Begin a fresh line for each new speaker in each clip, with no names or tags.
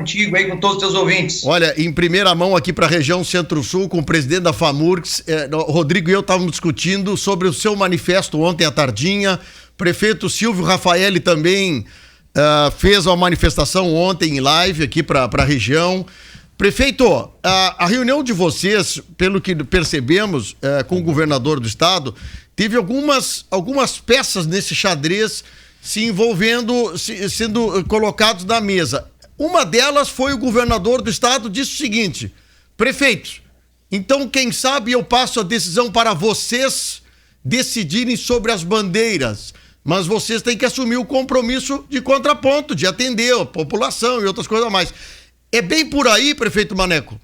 contigo aí, com todos os teus ouvintes.
Olha, em primeira mão aqui para a região Centro-Sul, com o presidente da FAMURGS, Rodrigo e eu estávamos discutindo sobre o seu manifesto ontem à tardinha. Prefeito Silvio Rafaeli também fez uma manifestação ontem em live aqui para a região. Prefeito, a reunião de vocês, pelo que percebemos com o governador do estado, teve algumas peças nesse xadrez se envolvendo, sendo colocados na mesa. Uma delas foi o governador do estado, disse o seguinte: prefeitos, então quem sabe eu passo a decisão para vocês decidirem sobre as bandeiras, mas vocês têm que assumir o compromisso de contraponto, de atender a população e outras coisas mais. É bem por aí, prefeito Maneco?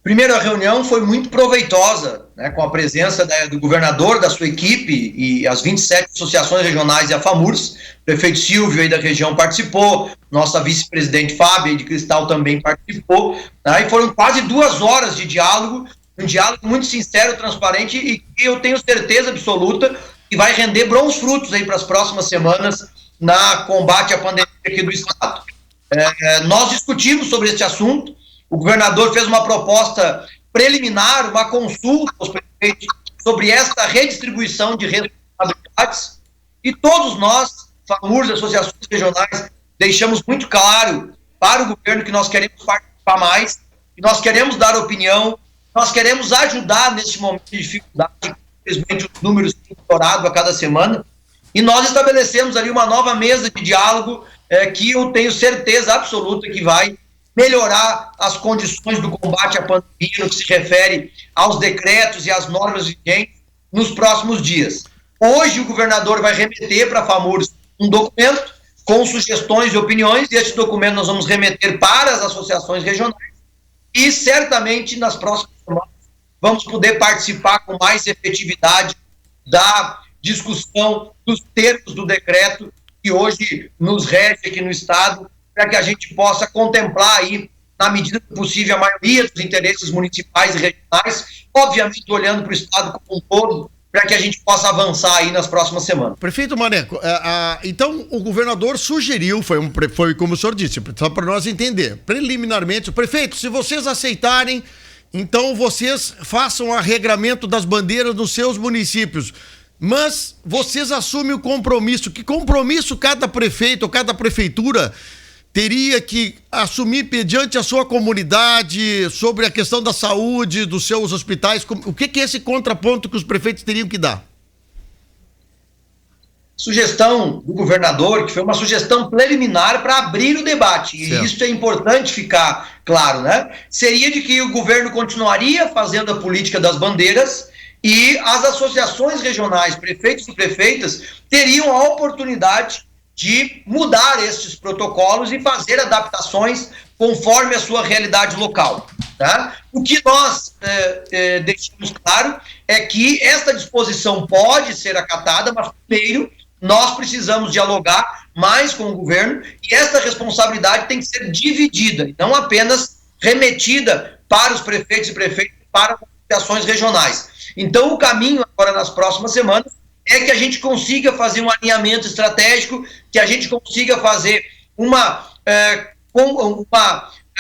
Primeiro, a reunião foi muito proveitosa, né, com a presença do governador, da sua equipe e as 27 associações regionais e a FAMURGS. O prefeito Silvio aí da região participou, nossa vice-presidente Fábio aí de Cristal também participou, né, e foram quase 2 horas de diálogo, um diálogo muito sincero, transparente e que eu tenho certeza absoluta que vai render bons frutos aí para as próximas semanas na combate à pandemia aqui do estado. Nós discutimos sobre este assunto. O governador fez uma proposta preliminar, uma consulta aos prefeitos sobre esta redistribuição de responsabilidades e todos nós, FAMURGS, associações regionais, deixamos muito claro para o governo que nós queremos participar mais, que nós queremos dar opinião, nós queremos ajudar neste momento de dificuldade, infelizmente os números têm estourado a cada semana, e nós estabelecemos ali uma nova mesa de diálogo que eu tenho certeza absoluta que vai melhorar as condições do combate à pandemia no que se refere aos decretos e às normas vigentes nos próximos dias. Hoje o governador vai remeter para a FAMURGS um documento com sugestões e opiniões, e esse documento nós vamos remeter para as associações regionais e certamente nas próximas semanas vamos poder participar com mais efetividade da discussão dos termos do decreto que hoje nos rege aqui no estado, para que a gente possa contemplar aí, na medida do possível, a maioria dos interesses municipais e regionais, obviamente olhando para o estado como um todo, para que a gente possa avançar aí nas próximas semanas.
Prefeito Maneco, então o governador sugeriu, foi como o senhor disse, só para nós entender, preliminarmente, prefeito, se vocês aceitarem, então vocês façam o arregramento das bandeiras nos seus municípios. Mas vocês assumem o compromisso. Que compromisso cada prefeito ou cada prefeitura teria que assumir mediante a sua comunidade sobre a questão da saúde, dos seus hospitais? O que é esse contraponto que os prefeitos teriam que dar?
Sugestão do governador, que foi uma sugestão preliminar para abrir o debate, e isso é importante ficar claro, né? Seria de que o governo continuaria fazendo a política das bandeiras e as associações regionais, prefeitos e prefeitas, teriam a oportunidade de mudar esses protocolos e fazer adaptações conforme a sua realidade local. Tá? O que nós deixamos claro é que esta disposição pode ser acatada, mas primeiro nós precisamos dialogar mais com o governo e esta responsabilidade tem que ser dividida, e não apenas remetida para os prefeitos e prefeitas, para as associações regionais. Então, o caminho agora nas próximas semanas é que a gente consiga fazer um alinhamento estratégico, que a gente consiga fazer um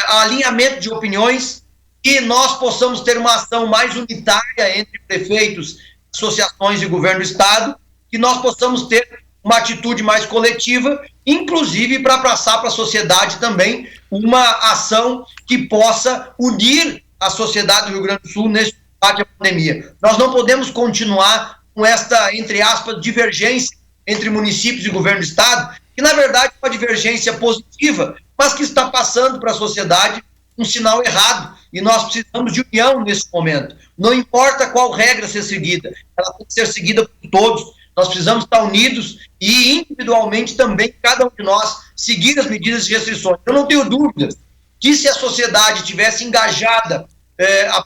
alinhamento de opiniões, que nós possamos ter uma ação mais unitária entre prefeitos, associações e governo do estado, que nós possamos ter uma atitude mais coletiva, inclusive para passar para a sociedade também uma ação que possa unir a sociedade do Rio Grande do Sul nesse combate à pandemia. Nós não podemos continuar com esta, entre aspas, divergência entre municípios e governo do estado, que na verdade é uma divergência positiva, mas que está passando para a sociedade um sinal errado, e nós precisamos de união nesse momento. Não importa qual regra ser seguida, ela tem que ser seguida por todos. Nós precisamos estar unidos e individualmente também, cada um de nós, seguir as medidas de restrições. Eu não tenho dúvidas que se a sociedade tivesse engajada,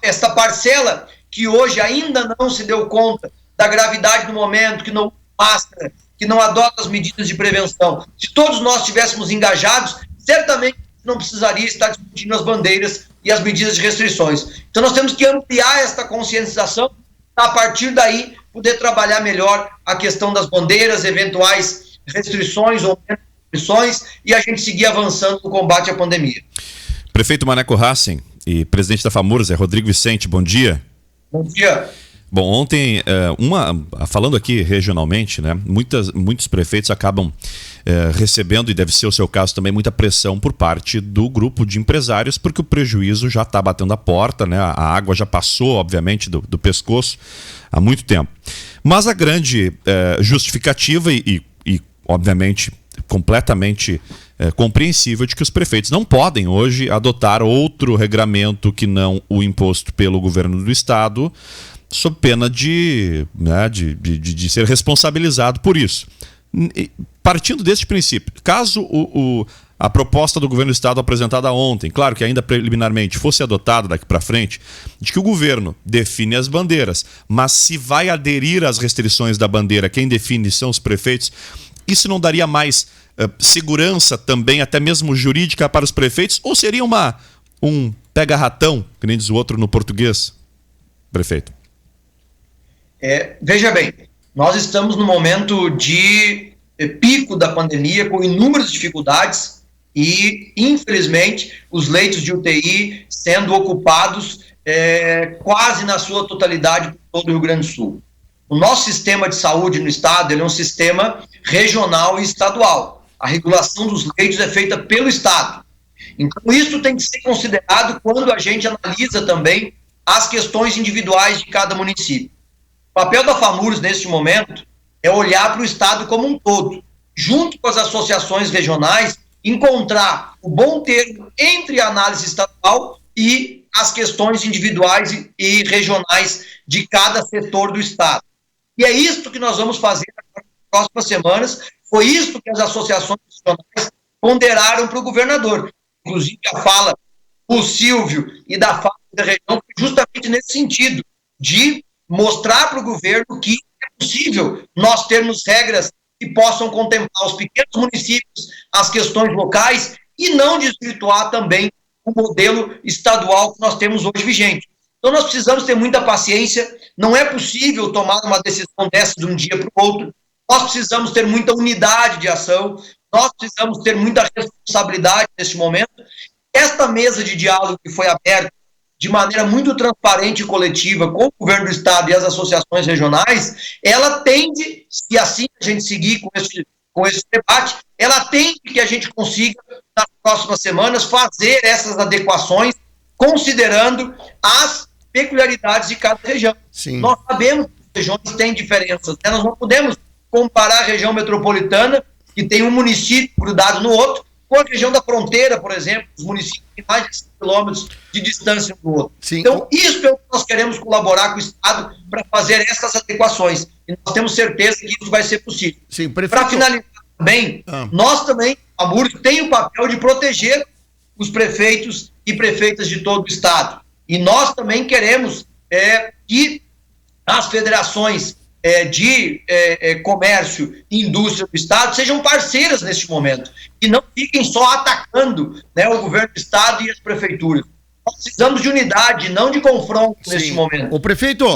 esta parcela que hoje ainda não se deu conta da gravidade do momento, que não máscara, que não adota as medidas de prevenção, se todos nós estivéssemos engajados, certamente não precisaria estar discutindo as bandeiras e as medidas de restrições. Então nós temos que ampliar esta conscientização, a partir daí poder trabalhar melhor a questão das bandeiras, eventuais restrições ou restrições e a gente seguir avançando no combate à pandemia.
Prefeito Maneco Hassen e presidente da FAMURS, Rodrigo Vicente, bom dia.
Bom dia.
Bom, ontem, falando aqui regionalmente, né, muitos prefeitos acabam recebendo, e deve ser o seu caso também, muita pressão por parte do grupo de empresários, porque o prejuízo já está batendo a porta, né, a água já passou, obviamente, do pescoço há muito tempo. Mas a grande justificativa e, obviamente, completamente compreensível de que os prefeitos não podem hoje adotar outro regramento que não o imposto pelo governo do estado, sob pena de ser responsabilizado por isso. Partindo deste princípio, caso a proposta do governo do estado apresentada ontem, claro que ainda preliminarmente fosse adotada daqui para frente, de que o governo define as bandeiras, mas se vai aderir às restrições da bandeira, quem define são os prefeitos, isso não daria mais segurança também, até mesmo jurídica, para os prefeitos? Ou seria um pega-ratão, que nem diz o outro no português, prefeito?
Veja bem, nós estamos no momento de pico da pandemia, com inúmeras dificuldades e, infelizmente, os leitos de UTI sendo ocupados quase na sua totalidade por todo o Rio Grande do Sul. O nosso sistema de saúde no estado ele é um sistema regional e estadual. A regulação dos leitos é feita pelo estado. Então, isso tem que ser considerado quando a gente analisa também as questões individuais de cada município. O papel da FAMURS, neste momento, é olhar para o estado como um todo, junto com as associações regionais, encontrar o bom termo entre a análise estadual e as questões individuais e regionais de cada setor do estado. E é isso que nós vamos fazer nas próximas semanas, foi isso que as associações regionais ponderaram para o governador. Inclusive, a fala do Silvio e da fala da região foi justamente nesse sentido, de mostrar para o governo que é possível nós termos regras que possam contemplar os pequenos municípios, as questões locais e não desvirtuar também o modelo estadual que nós temos hoje vigente. Então nós precisamos ter muita paciência, não é possível tomar uma decisão dessa de um dia para o outro, nós precisamos ter muita unidade de ação, nós precisamos ter muita responsabilidade nesse momento. Esta mesa de diálogo que foi aberta de maneira muito transparente e coletiva com o governo do estado e as associações regionais, ela tende, se assim a gente seguir com esse debate, ela tende que a gente consiga, nas próximas semanas, fazer essas adequações, considerando as peculiaridades de cada região.
Sim.
Nós sabemos que as regiões têm diferenças, né? Nós não podemos comparar a região metropolitana, que tem um município grudado no outro, com a região da fronteira, por exemplo, os municípios têm mais de 5 quilômetros de distância um do outro.
Sim.
Então, isso é o que nós queremos colaborar com o Estado para fazer essas adequações. E nós temos certeza que isso vai ser possível. Para finalizar também, nós também, a FAMURS, tem o papel de proteger os prefeitos e prefeitas de todo o Estado. E nós também queremos que as federações de comércio e indústria do Estado sejam parceiras neste momento e não fiquem só atacando, né, o governo do Estado e as prefeituras. Nós precisamos de unidade, não de confronto neste momento.
O prefeito,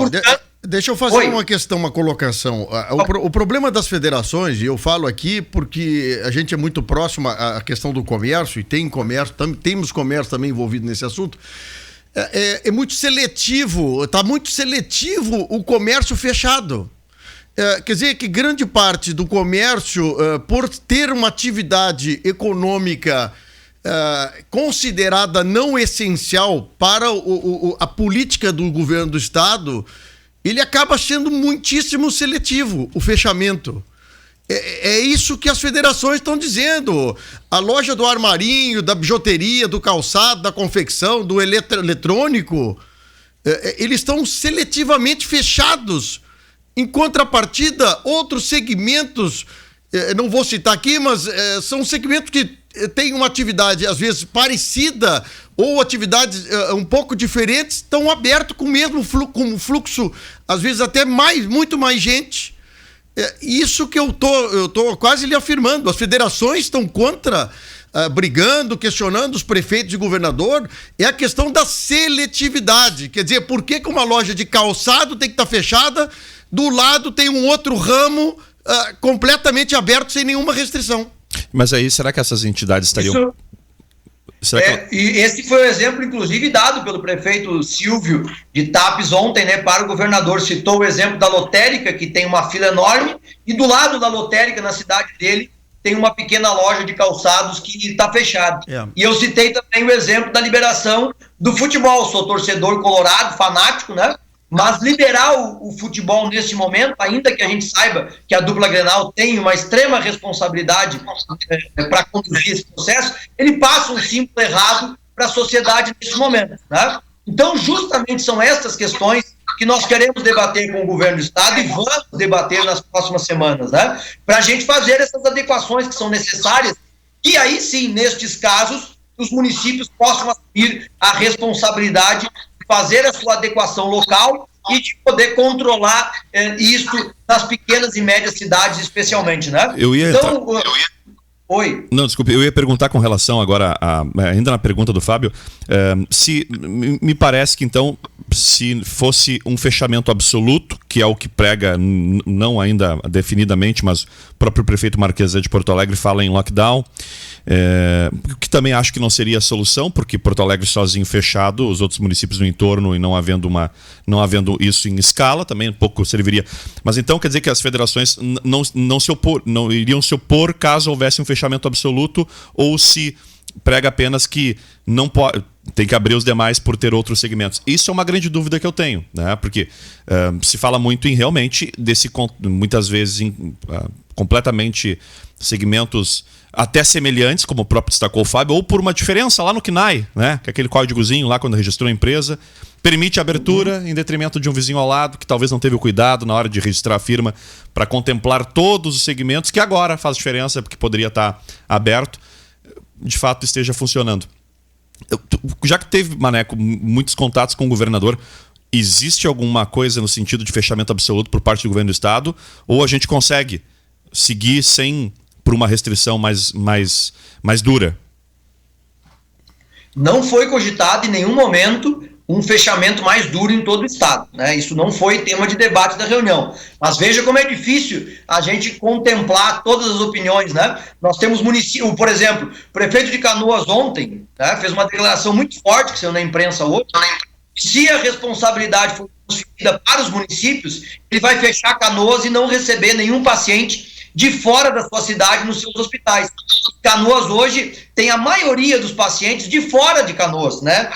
deixa eu fazer uma colocação. O problema das federações, e eu falo aqui porque a gente é muito próximo à questão do comércio, e temos comércio também envolvido nesse assunto, é muito seletivo, está muito seletivo o comércio fechado. Quer dizer que grande parte do comércio, por ter uma atividade econômica considerada não essencial para a política do governo do estado, ele acaba sendo muitíssimo seletivo, o fechamento. É isso que as federações estão dizendo. A loja do armarinho, da bijuteria, do calçado, da confecção, do eletrônico, eles estão seletivamente fechados. Em contrapartida, outros segmentos, não vou citar aqui, mas são segmentos que têm uma atividade, às vezes, parecida ou atividades um pouco diferentes, estão abertos com o mesmo fluxo, às vezes até muito mais gente. Isso que eu tô quase lhe afirmando. As federações estão contra, brigando, questionando os prefeitos e governador, é a questão da seletividade. Quer dizer, por que uma loja de calçado tem que estar fechada, do lado tem um outro ramo completamente aberto, sem nenhuma restrição?
Mas aí, será que essas entidades estariam...
E esse foi o exemplo, inclusive, dado pelo prefeito Silvio de Tapes ontem, né, para o governador. Citou o exemplo da lotérica, que tem uma fila enorme, e do lado da lotérica, na cidade dele, tem uma pequena loja de calçados que está fechada. E eu citei também o exemplo da liberação do futebol. Sou torcedor colorado, fanático, né? Mas liberar o futebol nesse momento, ainda que a gente saiba que a dupla Grenal tem uma extrema responsabilidade para conduzir esse processo, ele passa um símbolo errado para a sociedade nesse momento, né? Então, justamente são estas questões que nós queremos debater com o governo do estado e vamos debater nas próximas semanas, né? Para a gente fazer essas adequações que são necessárias e aí sim, nestes casos, os municípios possam assumir a responsabilidade fazer a sua adequação local e de poder controlar isso nas pequenas e médias cidades, especialmente, né? Oi.
Não, desculpe, eu ia perguntar com relação agora, ainda na pergunta do Fábio, se me parece que então, se fosse um fechamento absoluto, que é o que prega, não ainda definidamente, mas o próprio prefeito Marquesa de Porto Alegre fala em lockdown, que também acho que não seria a solução, porque Porto Alegre sozinho fechado, os outros municípios no entorno e não havendo isso em escala, também um pouco serviria. Mas então quer dizer que as federações não iriam se opor caso houvesse um fechamento absoluto, ou se prega apenas que não pode, tem que abrir os demais por ter outros segmentos. Isso é uma grande dúvida que eu tenho, né? Porque se fala muito em realmente muitas vezes completamente segmentos até semelhantes, como o próprio destacou o Fábio, ou por uma diferença lá no CNAE, né? Que é aquele códigozinho lá quando registrou a empresa, permite a abertura em detrimento de um vizinho ao lado que talvez não teve o cuidado na hora de registrar a firma para contemplar todos os segmentos, que agora faz diferença porque poderia estar aberto, de fato esteja funcionando. Já que teve, Maneco, muitos contatos com o governador, existe alguma coisa no sentido de fechamento absoluto por parte do governo do estado, ou a gente consegue seguir por uma restrição mais dura?
Não foi cogitado em nenhum momento um fechamento mais duro em todo o estado, né? Isso não foi tema de debate da reunião. Mas veja como é difícil a gente contemplar todas as opiniões, né? Nós temos município, por exemplo, o prefeito de Canoas ontem, né, fez uma declaração muito forte que saiu na imprensa hoje. Se a responsabilidade for transferida para os municípios, ele vai fechar Canoas e não receber nenhum paciente de fora da sua cidade nos seus hospitais. Canoas hoje tem a maioria dos pacientes de fora de Canoas, né?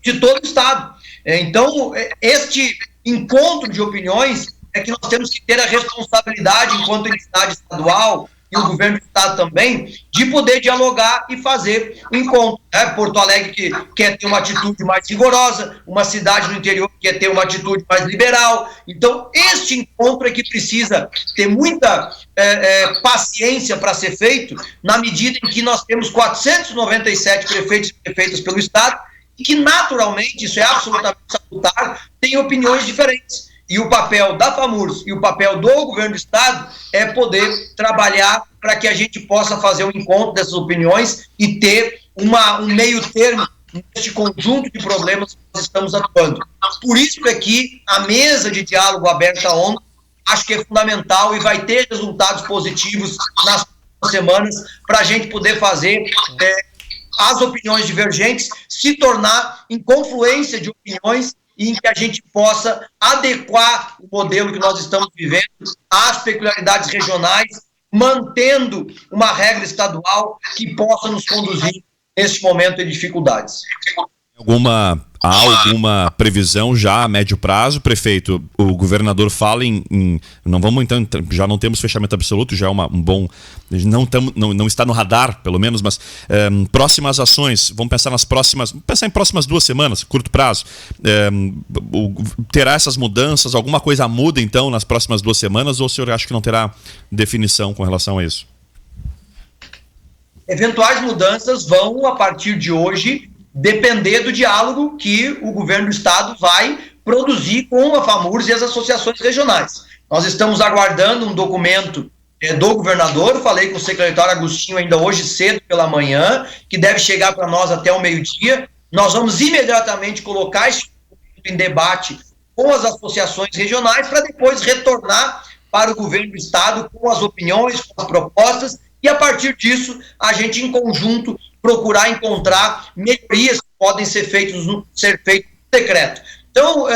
De todo o estado. Então, este encontro de opiniões é que nós temos que ter a responsabilidade, enquanto entidade estadual e o governo do estado também, de poder dialogar e fazer um encontro, né? Porto Alegre que quer ter uma atitude mais rigorosa, uma cidade no interior que quer ter uma atitude mais liberal. Então, este encontro é que precisa ter muita paciência para ser feito, na medida em que nós temos 497 prefeitos e prefeitas pelo estado, e que naturalmente, isso é absolutamente salutar, tem opiniões diferentes. E o papel da FAMURS e o papel do governo do estado é poder trabalhar para que a gente possa fazer um encontro dessas opiniões e ter um meio termo neste conjunto de problemas que nós estamos atuando. Por isso é que a mesa de diálogo aberta ontem acho que é fundamental e vai ter resultados positivos nas semanas para a gente poder fazer as opiniões divergentes se tornar em confluência de opiniões e em que a gente possa adequar o modelo que nós estamos vivendo às peculiaridades regionais, mantendo uma regra estadual que possa nos conduzir neste momento de dificuldades.
Há alguma previsão já a médio prazo, prefeito? O governador fala não vamos então, já não temos fechamento absoluto, já é um bom, não está no radar, pelo menos, mas próximas ações, vamos pensar em próximas 2 semanas, curto prazo, terá essas mudanças, alguma coisa muda então nas próximas 2 semanas, ou o senhor acha que não terá definição com relação a isso?
Eventuais mudanças vão, a partir de hoje, depender do diálogo que o governo do estado vai produzir com a FAMURS e as associações regionais. Nós estamos aguardando um documento do governador, falei com o secretário Agostinho ainda hoje cedo pela manhã, que deve chegar para nós até o meio-dia. Nós vamos imediatamente colocar esse documento em debate com as associações regionais para depois retornar para o governo do estado com as opiniões, com as propostas e a partir disso a gente em conjunto procurar encontrar melhorias que podem ser feitas no decreto. Então,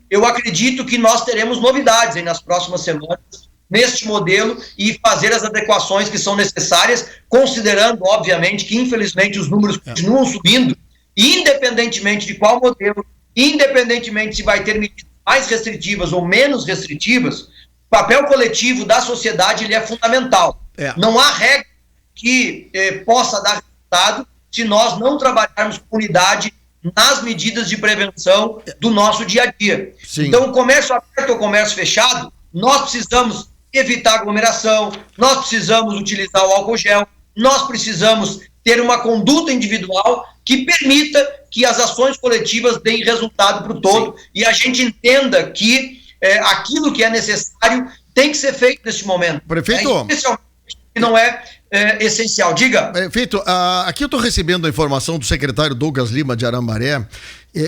eu acredito que nós teremos novidades aí nas próximas semanas neste modelo e fazer as adequações que são necessárias, considerando, obviamente, que infelizmente os números continuam subindo, independentemente de qual modelo, independentemente se vai ter medidas mais restritivas ou menos restritivas, o papel coletivo da sociedade ele é fundamental. Não há regra que possa dar resultado se nós não trabalharmos com unidade nas medidas de prevenção do nosso dia a dia. Sim. Então, o comércio aberto ou comércio fechado, nós precisamos evitar aglomeração, nós precisamos utilizar o álcool gel, nós precisamos ter uma conduta individual que permita que as ações coletivas deem resultado para o todo. Sim. E a gente entenda que aquilo que é necessário tem que ser feito nesse momento.
Prefeito,
especialmente que não é essencial. Diga.
Prefeito, aqui eu estou recebendo a informação do secretário Douglas Lima de Arambaré.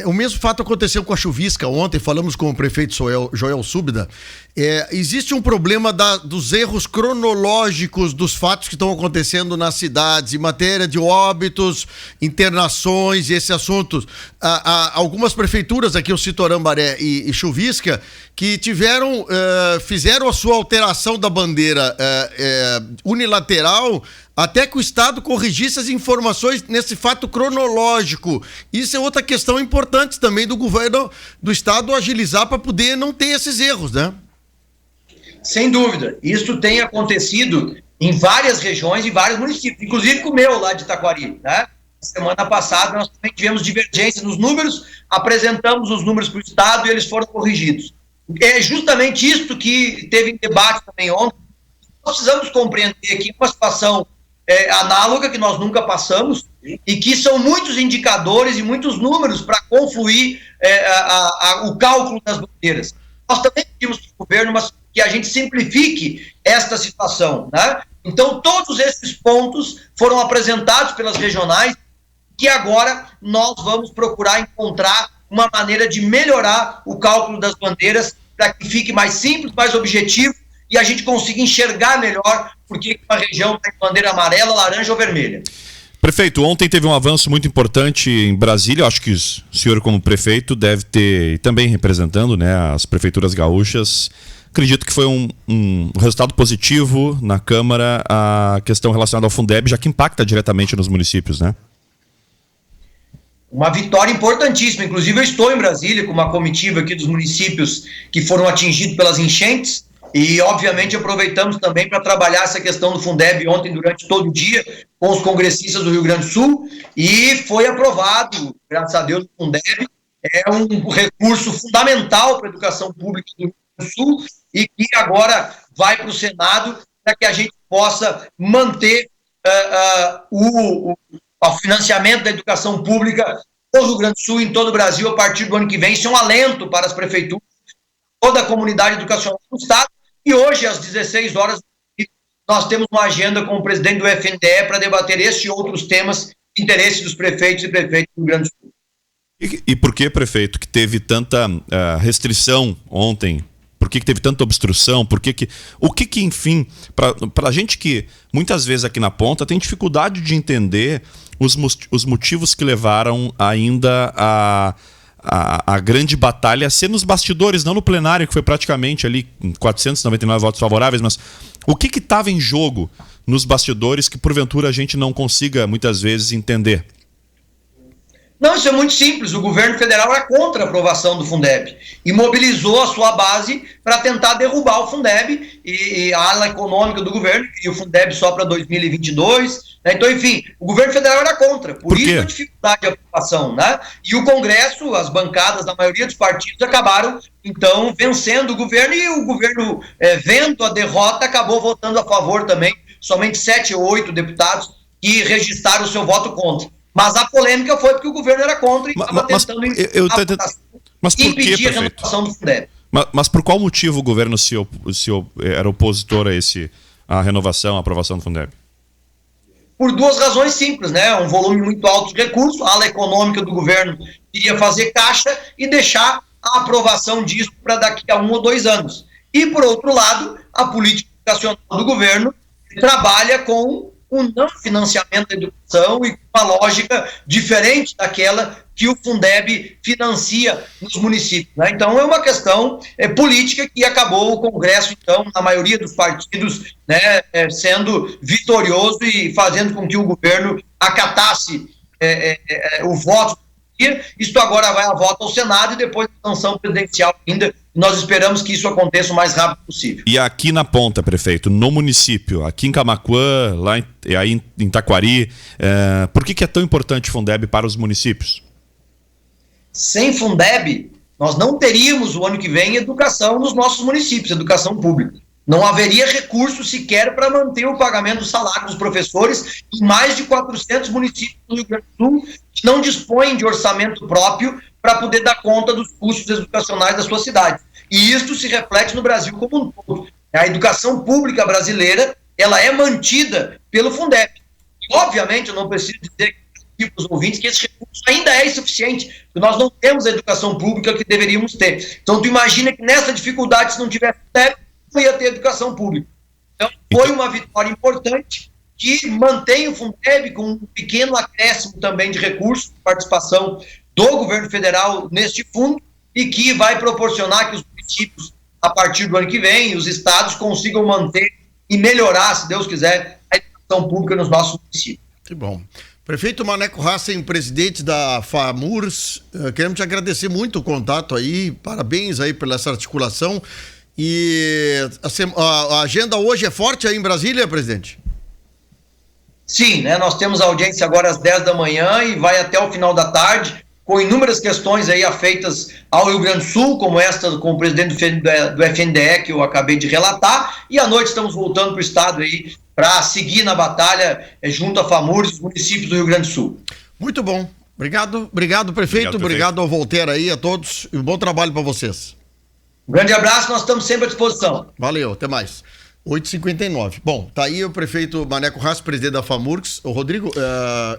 O mesmo fato aconteceu com a chuvisca ontem, falamos com o prefeito Joel Súbida. Existe um problema dos erros cronológicos dos fatos que estão acontecendo nas cidades, em matéria de óbitos, internações e esses assuntos. Algumas prefeituras, aqui eu cito Arambaré e Chuvisca, que fizeram a sua alteração da bandeira unilateral até que o Estado corrigisse as informações nesse fato cronológico. Isso é outra questão importante também do governo do Estado agilizar para poder não ter esses erros, né?
Sem dúvida. Isso tem acontecido em várias regiões e vários municípios, inclusive com o meu lá de Taquari, né? Semana passada nós também tivemos divergência nos números, apresentamos os números para o Estado e eles foram corrigidos. É justamente isso que teve em debate também ontem. Nós precisamos compreender que uma situação análoga que nós nunca passamos e que são muitos indicadores e muitos números para confluir o cálculo das bandeiras. Nós também pedimos para o governo que a gente simplifique esta situação, né? Então, todos esses pontos foram apresentados pelas regionais que agora nós vamos procurar encontrar uma maneira de melhorar o cálculo das bandeiras para que fique mais simples, mais objetivo e a gente consiga enxergar melhor porque uma região tem bandeira amarela, laranja ou vermelha.
Prefeito, ontem teve um avanço muito importante em Brasília, eu acho que o senhor como prefeito deve ter, e também representando, né, as prefeituras gaúchas, acredito que foi um resultado positivo na Câmara a questão relacionada ao Fundeb, já que impacta diretamente nos municípios, né?
Uma vitória importantíssima, inclusive eu estou em Brasília com uma comitiva aqui dos municípios que foram atingidos pelas enchentes, e, obviamente, aproveitamos também para trabalhar essa questão do Fundeb ontem durante todo o dia com os congressistas do Rio Grande do Sul e foi aprovado, graças a Deus, o Fundeb. É um recurso fundamental para a educação pública do Rio Grande do Sul e que agora vai para o Senado para que a gente possa manter o financiamento da educação pública no Rio Grande do Sul e em todo o Brasil a partir do ano que vem. Isso é um alento para as prefeituras, toda a comunidade educacional do Estado. E hoje, às 16 horas, nós temos uma agenda com o presidente do FNDE para debater este e outros temas de interesse dos prefeitos e prefeitos do Rio Grande do Sul.
E por que, prefeito, que teve tanta restrição ontem? Por que teve tanta obstrução? O que enfim, para a gente que muitas vezes aqui na ponta tem dificuldade de entender os motivos que levaram ainda a grande batalha ser nos bastidores, não no plenário, que foi praticamente ali 499 votos favoráveis, mas o que estava em jogo nos bastidores que porventura a gente não consiga muitas vezes entender?
Não, isso é muito simples. O governo federal era contra a aprovação do Fundeb e mobilizou a sua base para tentar derrubar o Fundeb e a ala econômica do governo, e o Fundeb só para 2022. Né? Então, enfim, o governo federal era contra. Por isso a dificuldade de aprovação. Né? E o Congresso, as bancadas da maioria dos partidos acabaram, então, vencendo o governo e o governo, vendo a derrota, acabou votando a favor também. Somente 7 ou 8 deputados que registraram o seu voto contra. Mas a polêmica foi porque o governo era contra e estava tentando impedir a renovação do Fundeb.
Mas por qual motivo o governo era opositor a renovação, a aprovação do Fundeb?
Por duas razões simples, né? Um volume muito alto de recursos, a ala econômica do governo queria fazer caixa e deixar a aprovação disso para daqui a 1 ou 2 anos. E, por outro lado, a política educacional do governo trabalha com um não financiamento da educação e uma lógica diferente daquela que o Fundeb financia nos municípios, né? Então é uma questão política que acabou o Congresso, então, na maioria dos partidos, né, sendo vitorioso e fazendo com que o governo acatasse o voto. Isto agora vai a voto ao Senado e depois a sanção presidencial ainda. Nós esperamos que isso aconteça o mais rápido possível.
E aqui na ponta, prefeito, no município, aqui em Camaquã, lá em Taquari, por que é tão importante o Fundeb para os municípios?
Sem Fundeb, nós não teríamos o ano que vem educação nos nossos municípios, educação pública. Não haveria recurso sequer para manter o pagamento do salário dos professores em mais de 400 municípios do Rio Grande do Sul que não dispõem de orçamento próprio para poder dar conta dos custos educacionais da sua cidade. E isso se reflete no Brasil como um todo. A educação pública brasileira, ela é mantida pelo Fundeb. E, obviamente, eu não preciso dizer para os ouvintes que esse recurso ainda é insuficiente, porque nós não temos a educação pública que deveríamos ter. Então, tu imagina que nessa dificuldade, se não tiver Fundeb, não ia ter educação pública. Então, foi uma vitória importante que mantém o Fundeb com um pequeno acréscimo também de recursos, participação do governo federal neste fundo, e que vai proporcionar que os municípios, a partir do ano que vem, os estados consigam manter e melhorar, se Deus quiser, a educação pública nos nossos municípios.
Que bom. Prefeito Maneco Hassen, presidente da FAMURS, queremos te agradecer muito o contato aí, parabéns aí pela essa articulação. E a agenda hoje é forte aí em Brasília, presidente?
Sim, né? Nós temos audiência agora às 10 da manhã e vai até o final da tarde, com inúmeras questões aí afeitas ao Rio Grande do Sul, como esta com o presidente do FNDE que eu acabei de relatar, e à noite estamos voltando para o estado aí para seguir na batalha junto à FAMURS e os municípios do Rio Grande do Sul.
Muito bom. Obrigado, prefeito. Obrigado ao Voltaire aí, a todos, e um bom trabalho para vocês.
Um grande abraço, nós estamos sempre à disposição.
Valeu, até mais. 8h59. Bom, tá aí o prefeito Maneco Hassen, presidente da FAMURS. O Rodrigo,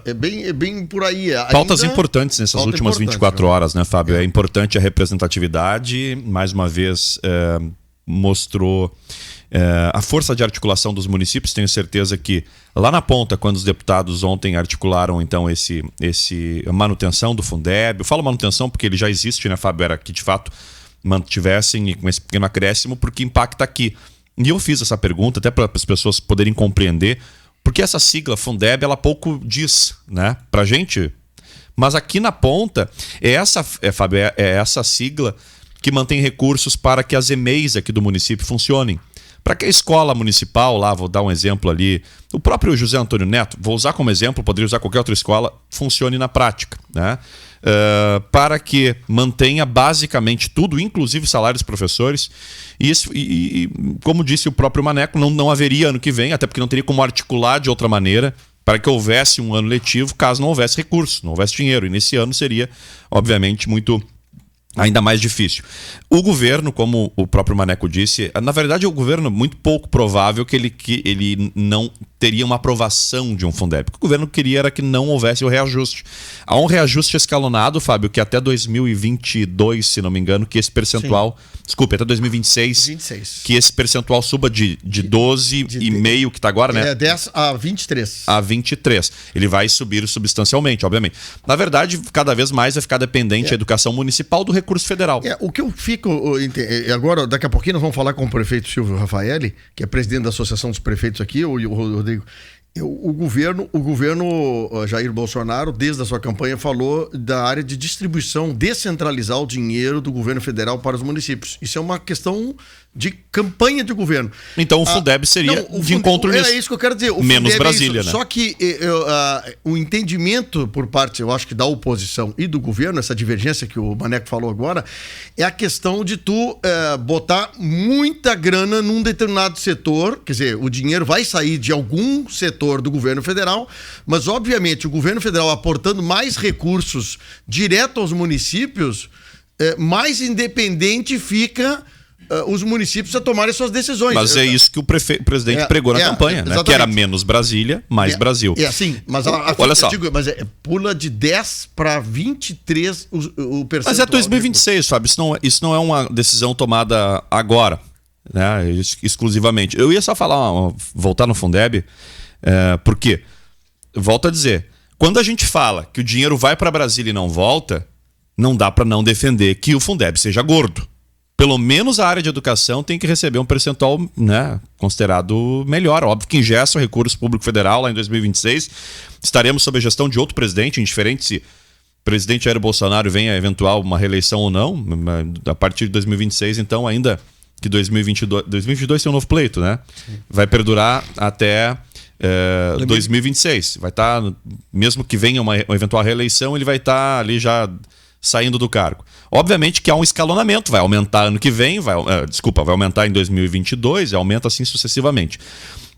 é bem por aí.
Pautas importantes nessas últimas 24 horas, né, Fábio? É importante a representatividade, mais uma vez mostrou a força de articulação dos municípios. Tenho certeza que lá na ponta, quando os deputados ontem articularam então a manutenção do Fundeb, eu falo manutenção porque ele já existe, né, Fábio? Era que de fato mantivessem com esse pequeno acréscimo, porque impacta aqui. E eu fiz essa pergunta até para as pessoas poderem compreender, porque essa sigla Fundeb, ela pouco diz, né, pra gente, mas aqui na ponta Fábio, é essa sigla que mantém recursos para que as EMEIs aqui do município funcionem. Para que a escola municipal, lá, vou dar um exemplo ali, o próprio José Antônio Neto, vou usar como exemplo, poderia usar qualquer outra escola, funcione na prática, né? Para que mantenha basicamente tudo, inclusive salários dos professores. E como disse o próprio Maneco, não haveria ano que vem, até porque não teria como articular de outra maneira para que houvesse um ano letivo caso não houvesse recurso, não houvesse dinheiro. E nesse ano seria, obviamente, ainda mais difícil. O governo, como o próprio Maneco disse, na verdade é o governo muito pouco provável que ele não teria uma aprovação de um Fundeb. O que o governo queria era que não houvesse o reajuste. Há um reajuste escalonado, Fábio, que até 2022, se não me engano, que esse percentual... Sim. Desculpe, até 2026. Que esse percentual suba de 12,5 que está agora, né?
10 a 23.
A 23. Ele vai subir substancialmente, obviamente. Na verdade, cada vez mais vai ficar dependente a educação municipal do recurso federal.
O que eu fico... Agora, daqui a pouquinho, nós vamos falar com o prefeito Silvio Rafaeli, que é presidente da Associação dos Prefeitos aqui, o Rodrigo. O governo Jair Bolsonaro, desde a sua campanha, falou da área de distribuição, descentralizar o dinheiro do governo federal para os municípios. Isso é uma questão de campanha de governo.
Então o Fundeb seria de encontro nisso.
É isso que eu quero dizer.
Menos Brasília, né?
Só que o entendimento por parte, eu acho que da oposição e do governo, essa divergência que o Maneco falou agora, é a questão de tu botar muita grana num determinado setor, quer dizer, o dinheiro vai sair de algum setor do governo federal, mas obviamente o governo federal aportando mais recursos direto aos municípios, mais independente fica os municípios a tomarem suas decisões.
Mas é isso que o presidente pregou na campanha, né? Que era menos Brasília, mais Brasil.
É assim, mas
olha só.
Pula de 10 para 23 o percentual.
Mas é 2026, Fábio. Isso não é uma decisão tomada agora, né? Exclusivamente. Eu ia só voltar no Fundeb. Por quê? Volto a dizer, quando a gente fala que o dinheiro vai para Brasília e não volta, não dá para não defender que o Fundeb seja gordo. Pelo menos a área de educação tem que receber um percentual, né, considerado melhor. Óbvio que ingessa o recurso público federal lá em 2026. Estaremos sob a gestão de outro presidente, indiferente se o presidente Jair Bolsonaro venha a eventual uma reeleição ou não. A partir de 2026, então, ainda que 2022 tem um novo pleito, né? Vai perdurar até 2026. Vai estar, mesmo que venha uma eventual reeleição, ele vai estar ali já saindo do cargo. Obviamente que há um escalonamento, vai aumentar ano que vem, vai aumentar em 2022 e aumenta assim sucessivamente.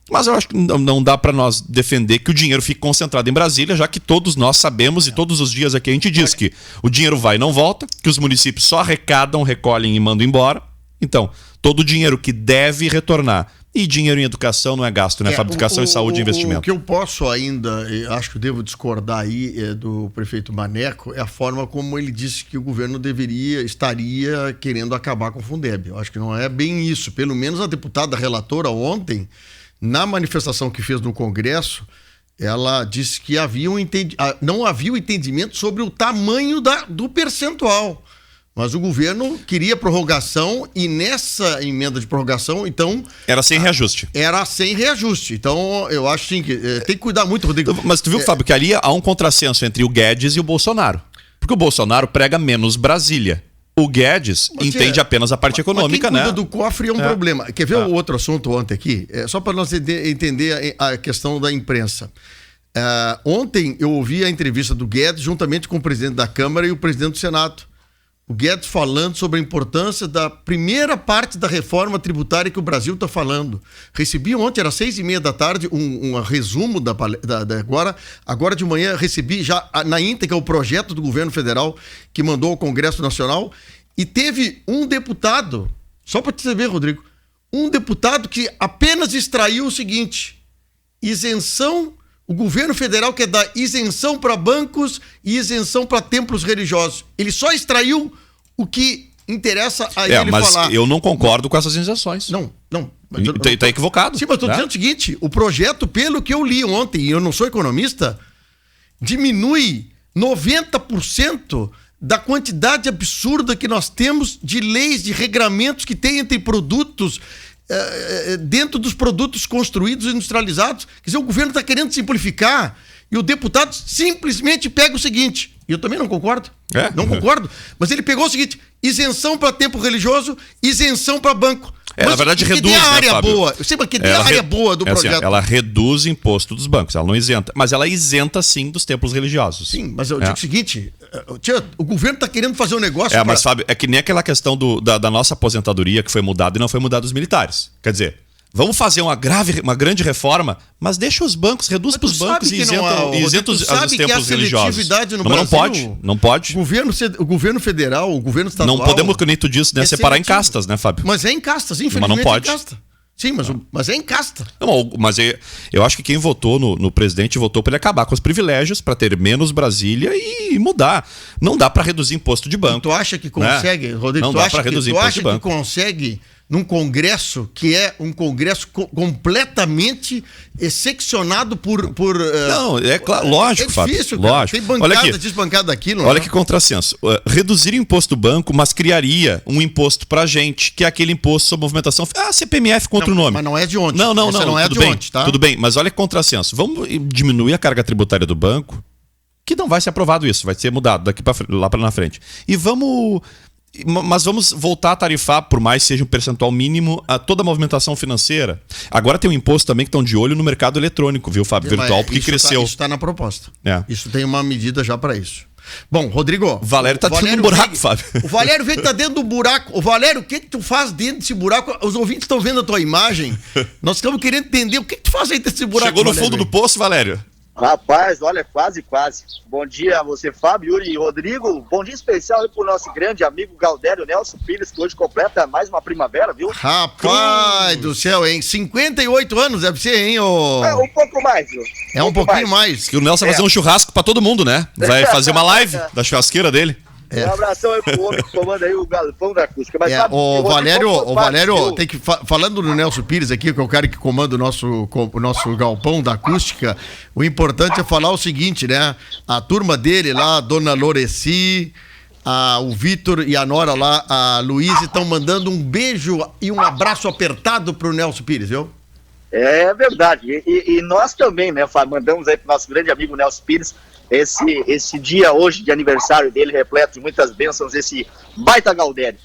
Mas eu acho que não dá para nós defender que o dinheiro fique concentrado em Brasília, já que todos nós sabemos e todos os dias aqui a gente diz que o dinheiro vai e não volta, que os municípios só arrecadam, recolhem e mandam embora. Então, todo o dinheiro que deve retornar. E dinheiro em educação não é gasto, né? Educação e saúde e investimento.
O que eu posso ainda, acho que eu devo discordar aí do prefeito Maneco, é a forma como ele disse que o governo estaria querendo acabar com o Fundeb. Eu acho que não é bem isso. Pelo menos a deputada relatora ontem, na manifestação que fez no Congresso, ela disse que não havia um entendimento sobre o tamanho do percentual. Mas o governo queria prorrogação e nessa emenda de prorrogação, então...
Era sem reajuste.
Era sem reajuste. Então, eu acho sim que tem que cuidar muito, Rodrigo.
Mas tu viu, Fábio, que ali há um contrassenso entre o Guedes e o Bolsonaro. Porque o Bolsonaro prega menos Brasília. O Guedes entende apenas a parte econômica, né?
Quem cuida do cofre é um problema. Quer ver o outro assunto ontem aqui? Só para nós entender a questão da imprensa. Ontem eu ouvi a entrevista do Guedes juntamente com o presidente da Câmara e o presidente do Senado. O Guedes falando sobre a importância da primeira parte da reforma tributária que o Brasil está falando. Recebi ontem, era 6h30 da tarde, um resumo agora de manhã recebi já na íntegra o projeto do governo federal que mandou ao Congresso Nacional e teve um deputado, só para você ver, Rodrigo, um deputado que apenas extraiu o seguinte: isenção. O governo federal quer dar isenção para bancos e isenção para templos religiosos. Ele só extraiu o que interessa a ele
mas
falar.
Eu não concordo com essas isenções.
Não.
Está equivocado.
Sim, mas estou dizendo o seguinte, o projeto, pelo que eu li ontem, e eu não sou economista, diminui 90% da quantidade absurda que nós temos de leis, de regramentos que tem entre produtos... dentro dos produtos construídos e industrializados. Quer dizer, o governo está querendo simplificar e o deputado simplesmente pega o seguinte, e eu também não concordo, não concordo, mas ele pegou o seguinte: isenção para templo religioso, isenção para banco. Mas
na verdade reduz,
a área
Fábio?
boa. Eu sei, mas que tem a área boa do projeto.
Assim, ela reduz o imposto dos bancos, ela não isenta, mas ela isenta sim dos templos religiosos.
Sim, mas eu digo o seguinte, o governo está querendo fazer um negócio...
Mas Fábio, é que nem aquela questão da nossa aposentadoria que foi mudada e não foi mudada dos militares. Quer dizer, vamos fazer uma grande reforma, mas deixa os bancos, reduz para os bancos e isenta os templos religiosos. Não pode.
O governo federal, o governo estadual...
Não podemos, como tu disse, né, separar em castas, né, Fábio?
Mas é em castas, infelizmente.
Mas não pode.
É em casta. Sim, mas é em casta.
Não, mas eu acho que quem votou no presidente votou para ele acabar com os privilégios, para ter menos Brasília e mudar. Não dá para reduzir imposto de banco.
Tu acha que consegue, né? Rodrigo?
Não dá para reduzir imposto de banco.
Tu acha que consegue num congresso que é um congresso completamente seccionado por...
Não, é claro, lógico, Fábio. É difícil, cara.
Tem bancada, desbancada aqui.
Olha que contrassenso. Reduzir o imposto do banco, mas criaria um imposto pra gente, que é aquele imposto sobre movimentação... CPMF contra o nome.
Mas não é de ontem.
Não é
de ontem, tá?
Tudo bem, mas olha que contrassenso. Vamos diminuir a carga tributária do banco, que não vai ser aprovado isso, vai ser mudado lá para na frente. Mas vamos voltar a tarifar, por mais que seja um percentual mínimo, a toda a movimentação financeira. Agora tem um imposto também que estão de olho no mercado eletrônico, viu, Fábio? Virtual, porque cresceu.
Isso está na proposta. Isso tem uma medida já para isso. Bom, Rodrigo...
O Valério tá dentro do buraco, Fábio.
O Valério vem que tá dentro do buraco. O Valério, o que tu faz dentro desse buraco? Os ouvintes estão vendo a tua imagem. Nós estamos querendo entender o que tu faz aí desse buraco.
Chegou no fundo do poço, Valério?
Rapaz, olha, quase. Bom dia a você, Fábio, Yuri e Rodrigo. Bom dia especial aí pro nosso grande amigo Galdério Nelson Pires, que hoje completa mais uma primavera, viu?
Rapaz do céu, hein? 58 anos deve ser, hein?
Um pouco mais, viu?
Um pouquinho mais.
Que o Nelson vai fazer um churrasco pra todo mundo, né? Vai fazer uma live da churrasqueira dele.
Um abração aí pro homem que comanda aí o galpão da acústica. Mas, sabe,
o Valério, tem que falando do Nelson Pires aqui, que é o cara que comanda o nosso galpão da acústica, o importante é falar o seguinte, né? A turma dele lá, a dona Loreci, o Vitor e a Nora lá, a Luísa, estão mandando um beijo e um abraço apertado pro Nelson Pires, viu?
É verdade. E nós também, né, mandamos aí pro nosso grande amigo Nelson Pires esse dia hoje de aniversário dele, repleto de muitas bênçãos, esse baita Galdério.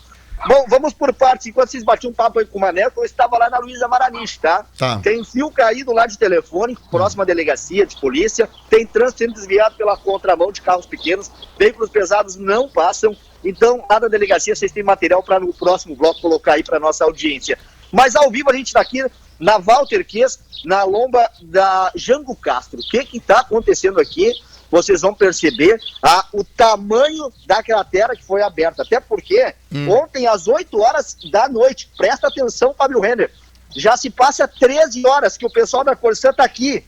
Bom, vamos por partes. Enquanto vocês batiam um papo aí com o Maneco, eu estava lá na Luísa Maranich, tá? Tem fio caído lá de telefone, próxima à delegacia de polícia, tem trânsito sendo desviado pela contramão de carros pequenos, veículos pesados não passam, então lá na delegacia vocês têm material para no próximo bloco colocar aí para nossa audiência. Mas ao vivo a gente está aqui na Walter Ques, na lomba da Jango Castro. O que está acontecendo aqui? Vocês vão perceber o tamanho da cratera que foi aberta. Até porque ontem às 8 horas da noite, presta atenção, Fábio Renner, já se passa 13 horas que o pessoal da Corsã está aqui.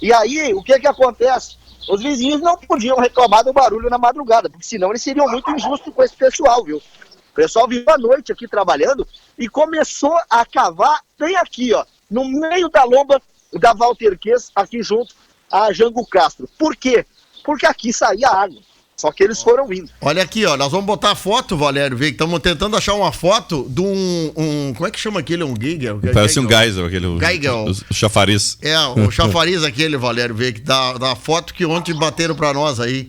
E aí, o que acontece? Os vizinhos não podiam reclamar do barulho na madrugada, porque senão eles seriam muito injustos com esse pessoal, viu? O pessoal viu a noite aqui trabalhando e começou a cavar bem aqui, ó, no meio da lomba da Walter Ques, aqui junto a Jango Castro. Por quê? Porque aqui saía água. Só que eles foram indo.
Olha aqui, ó, nós vamos botar a foto, Valério, vê que estamos tentando achar uma foto de como é que chama aquele? Um Geigel?
Parece um Geisel, aquele o chafariz.
O chafariz aquele, Valério, vê que da foto que ontem bateram pra nós aí.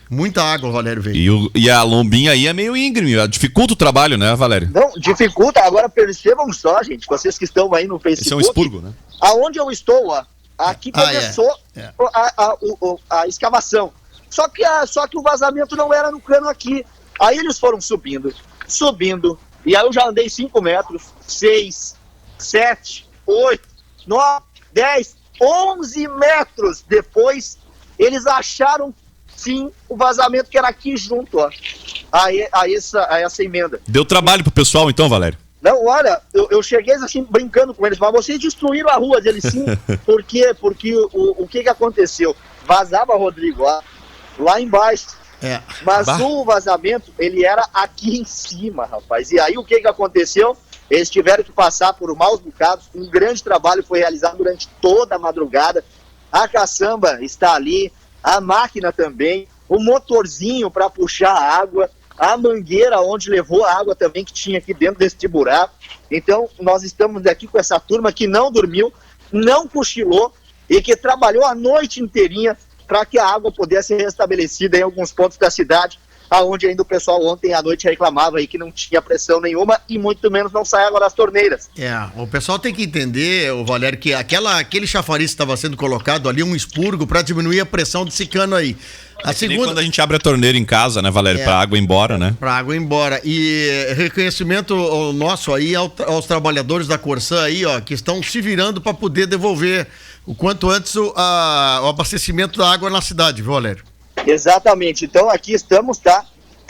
Muita água, Valério, vê.
E a lombinha aí é meio íngreme, dificulta o trabalho, né, Valério?
Não, dificulta. Agora percebam só, gente, vocês que estão aí no Facebook.
Esse é um expurgo, né?
Aonde eu estou, ó. Aqui começou a escavação. Só que o vazamento não era no cano aqui. Aí eles foram subindo. E aí eu já andei 5 metros, 6, 7, 8, 9, 10, 11 metros depois. Eles acharam, sim, o vazamento que era aqui junto, ó. A essa emenda.
Deu trabalho pro pessoal então, Valério?
Não, olha, eu cheguei assim, brincando com eles, mas vocês destruíram a rua deles, sim. Por quê? Porque o que aconteceu? Vazava, Rodrigo, lá embaixo. Mas o vazamento, ele era aqui em cima, rapaz. E aí o que aconteceu? Eles tiveram que passar por maus bocados. Um grande trabalho foi realizado durante toda a madrugada. A caçamba está ali, a máquina também, o motorzinho para puxar a água, a mangueira onde levou a água também que tinha aqui dentro desse buraco. Então nós estamos aqui com essa turma que não dormiu, não cochilou e que trabalhou a noite inteirinha para que a água pudesse ser restabelecida em alguns pontos da cidade, aonde ainda o pessoal ontem à noite reclamava aí que não tinha pressão nenhuma e muito menos não sai água das torneiras.
O pessoal tem que entender, Valério, que aquele chafariz que estava sendo colocado ali, um expurgo para diminuir a pressão desse cano aí.
Nem quando a gente abre a torneira em casa, né, Valério? Pra água ir embora, né?
Pra água ir embora. E reconhecimento nosso aí aos trabalhadores da Corsã aí, ó, que estão se virando para poder devolver o quanto antes o abastecimento da água na cidade, viu, Valério?
Exatamente. Então aqui estamos, tá?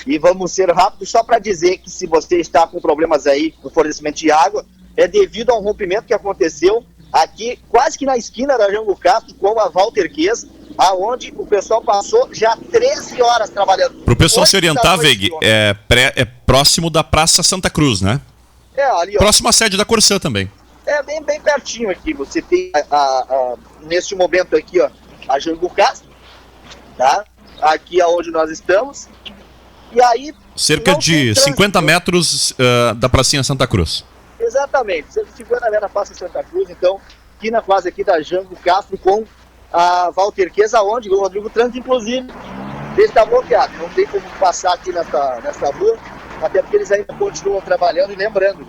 E vamos ser rápidos só para dizer que se você está com problemas aí no fornecimento de água, é devido a um rompimento que aconteceu aqui quase que na esquina da Jango Castro com a Walter Ques, aonde o pessoal passou já 13 horas trabalhando.
Pro pessoal se orientar, Veig, é próximo da Praça Santa Cruz, né?
Ali, ó.
Próximo à sede da Corsã também.
É bem pertinho aqui. Você tem neste momento aqui, ó, a Jango Castro, tá? Aqui aonde nós estamos. E aí
cerca de 50 metros da pracinha Santa Cruz.
Exatamente, 50 metros da praça Santa Cruz. Então, esquina quase aqui da Jango Castro com a Walter Ques, aonde o Rodrigo Trânsito, inclusive, está bloqueado. Não tem como passar aqui nessa rua, até porque eles ainda continuam trabalhando. E lembrando,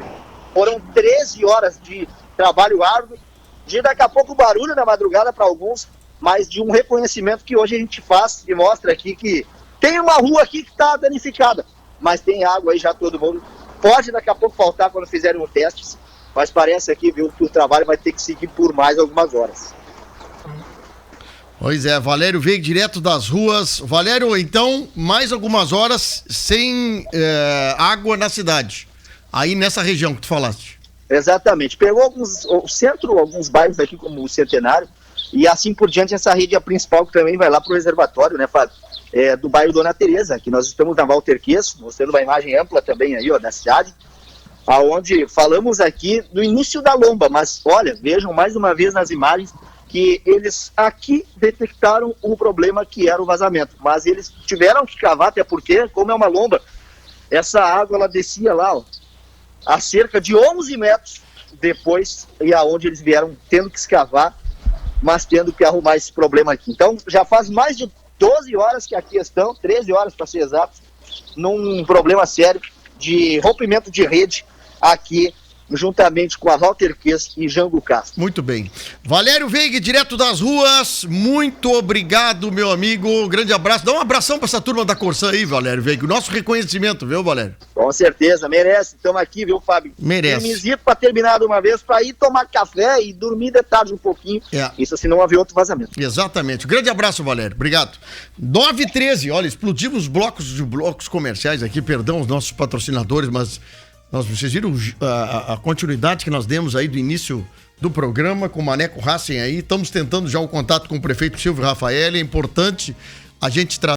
foram 13 horas de trabalho árduo, de daqui a pouco barulho na madrugada para alguns, mas de um reconhecimento que hoje a gente faz e mostra aqui que tem uma rua aqui que está danificada, mas tem água aí já todo mundo. Pode daqui a pouco faltar quando fizerem os testes, mas parece aqui, viu, que o trabalho vai ter que seguir por mais algumas horas.
Pois é, Valério veio direto das ruas. Valério, então, mais algumas horas sem água na cidade, aí nessa região que tu falaste.
Exatamente, pegou o centro, alguns bairros aqui como o Centenário, e assim por diante essa rede é a principal que também vai lá pro reservatório, né, Fábio? do bairro Dona Teresa. Aqui nós estamos na Walter Queiroz, mostrando uma imagem ampla também aí, ó, da cidade, aonde falamos aqui do início da lomba, mas olha, vejam mais uma vez nas imagens que eles aqui detectaram o problema que era o vazamento, mas eles tiveram que cavar, até porque, como é uma lomba, essa água ela descia lá, ó, a cerca de 11 metros depois, e aonde eles vieram tendo que escavar, mas tendo que arrumar esse problema aqui. Então já faz mais de 12 horas que aqui estão, 13 horas para ser exato, num problema sério de rompimento de rede aqui, juntamente com a Walter Queiroz e Jango Castro.
Muito bem. Valério Veiga, direto das ruas, muito obrigado, meu amigo, grande abraço. Dá um abração para essa turma da Corsã aí, Valério Veiga, o nosso reconhecimento, viu, Valério?
Com certeza, merece, estamos aqui, viu, Fábio?
Merece.
Firmezinho para terminar de uma vez, para ir tomar café e dormir de tarde um pouquinho, isso se não haver outro vazamento.
Exatamente, grande abraço, Valério, obrigado. 9h13, olha, explodimos os blocos comerciais aqui, perdão os nossos patrocinadores, mas... vocês viram a continuidade que nós demos aí do início do programa com o Maneco Racing aí. Estamos tentando já o contato com o prefeito Silvio Rafael. É importante a gente trazer